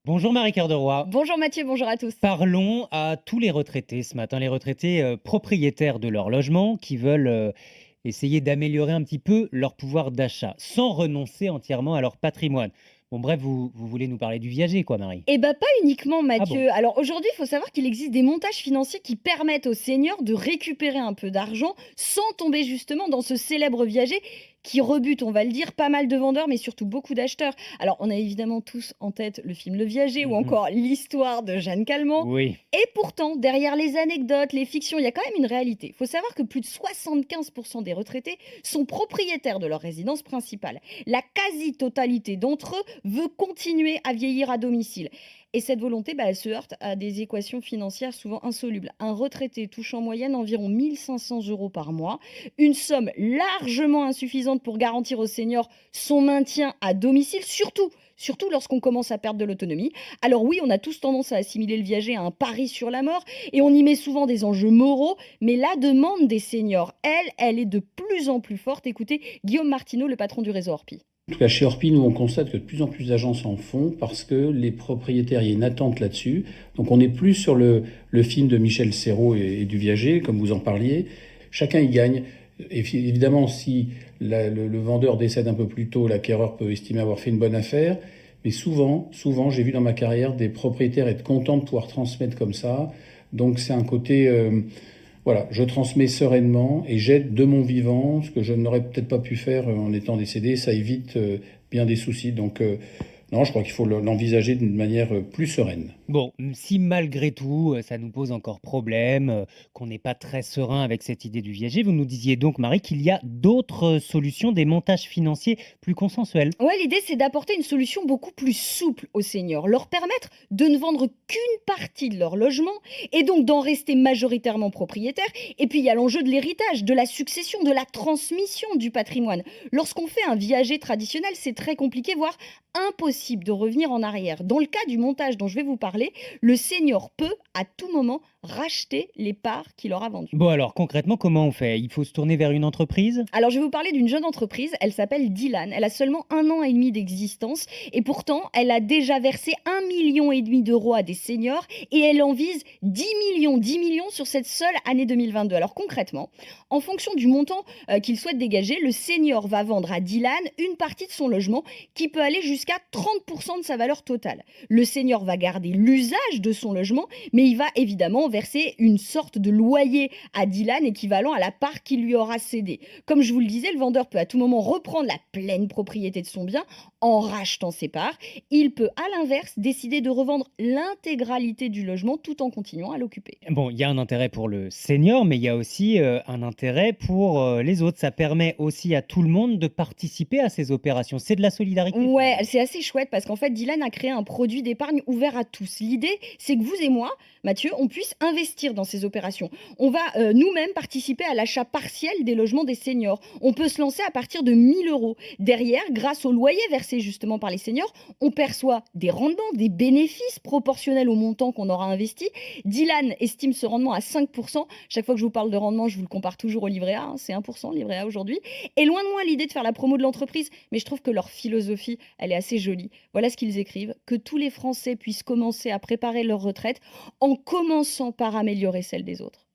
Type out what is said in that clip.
Bonjour Marie-Cœur de Roy. Bonjour Mathieu, bonjour à tous. Parlons à tous les retraités ce matin, les retraités propriétaires de leur logement qui veulent essayer d'améliorer un petit peu leur pouvoir d'achat sans renoncer entièrement à leur patrimoine. Bon, bref, vous voulez nous parler du viager, quoi, Marie? Eh ben pas uniquement Ah bon? Mathieu. Alors aujourd'hui, il faut savoir qu'il existe des montages financiers qui permettent aux seniors de récupérer un peu d'argent sans tomber justement dans ce célèbre viager qui rebute, on va le dire, pas mal de vendeurs, mais surtout beaucoup d'acheteurs. Alors on a évidemment tous en tête le film Le Viager ou Mhm. encore l'histoire de Jeanne Calment. Oui. Et pourtant, derrière les anecdotes, les fictions, il y a quand même une réalité. Il faut savoir que plus de 75% des retraités sont propriétaires de leur résidence principale. La quasi-totalité d'entre eux veut continuer à vieillir à domicile. Et cette volonté, elle se heurte à des équations financières souvent insolubles. Un retraité touche en moyenne environ 1 500 € par mois, une somme largement insuffisante pour garantir aux seniors son maintien à domicile, surtout lorsqu'on commence à perdre de l'autonomie. Alors oui, on a tous tendance à assimiler le viager à un pari sur la mort et on y met souvent des enjeux moraux, mais la demande des seniors, elle est de plus en plus forte. Écoutez Guillaume Martineau, le patron du réseau Orpi. En tout cas, chez Orpi, nous, on constate que de plus en plus d'agences en font parce que les propriétaires, il y a une attente là-dessus. Donc, on n'est plus sur le film de Michel Serrault et du Viager, comme vous en parliez. Chacun y gagne. Et évidemment, si le vendeur décède un peu plus tôt, l'acquéreur peut estimer avoir fait une bonne affaire. Mais souvent, j'ai vu dans ma carrière des propriétaires être contents de pouvoir transmettre comme ça. Donc, c'est un côté, voilà, je transmets sereinement et j'aide de mon vivant, ce que je n'aurais peut-être pas pu faire en étant décédé. Ça évite bien des soucis. Donc, non, je crois qu'il faut l'envisager d'une manière plus sereine. Bon, si malgré tout, ça nous pose encore problème, qu'on n'est pas très serein avec cette idée du viager, vous nous disiez donc, Marie, qu'il y a d'autres solutions, des montages financiers plus consensuels. Ouais, l'idée, c'est d'apporter une solution beaucoup plus souple aux seniors, leur permettre de ne vendre qu'une partie de leur logement et donc d'en rester majoritairement propriétaire. Et puis, il y a l'enjeu de l'héritage, de la succession, de la transmission du patrimoine. Lorsqu'on fait un viager traditionnel, c'est très compliqué, voire impossible de revenir en arrière. Dans le cas du montage dont je vais vous parler, le senior peut, à tout moment, racheter les parts qu'il aura vendues. Bon alors concrètement, comment on fait? Il faut se tourner vers une entreprise? Alors, je vais vous parler d'une jeune entreprise. Elle s'appelle Dylan. Elle a seulement 1 an et demi d'existence. Et pourtant, elle a déjà versé 1,5 million d'euros à des seniors. Et elle en vise 10 millions sur cette seule année 2022. Alors, concrètement, en fonction du montant qu'il souhaite dégager, le senior va vendre à Dylan une partie de son logement qui peut aller jusqu'à 30% de sa valeur totale. Le senior va garder l'usage de son logement, mais il va évidemment verser une sorte de loyer à Dylan équivalent à la part qu'il lui aura cédée. Comme je vous le disais, le vendeur peut à tout moment reprendre la pleine propriété de son bien en rachetant ses parts. Il peut à l'inverse décider de revendre l'intégralité du logement tout en continuant à l'occuper. Bon, il y a un intérêt pour le senior, mais il y a aussi, un intérêt pour, les autres. Ça permet aussi à tout le monde de participer à ces opérations. C'est de la solidarité Ouais, finalement. c'est assez chouette parce qu'en fait, Dylan a créé un produit d'épargne ouvert à tous. L'idée, c'est que vous et moi, Mathieu, on puisse investir dans ces opérations. On va nous-mêmes participer à l'achat partiel des logements des seniors. On peut se lancer à partir de 1 000 euros. Derrière, grâce au loyer versé justement par les seniors, on perçoit des rendements, des bénéfices proportionnels au montant qu'on aura investi. Dylan estime ce rendement à 5%. Chaque fois que je vous parle de rendement, je vous le compare toujours au livret A, hein. C'est 1% le livret A aujourd'hui. Et loin de moi l'idée de faire la promo de l'entreprise, mais je trouve que leur philosophie, elle est assez jolie. Voilà ce qu'ils écrivent: que tous les Français puissent commencer à préparer leur retraite en commençant par améliorer celle des autres.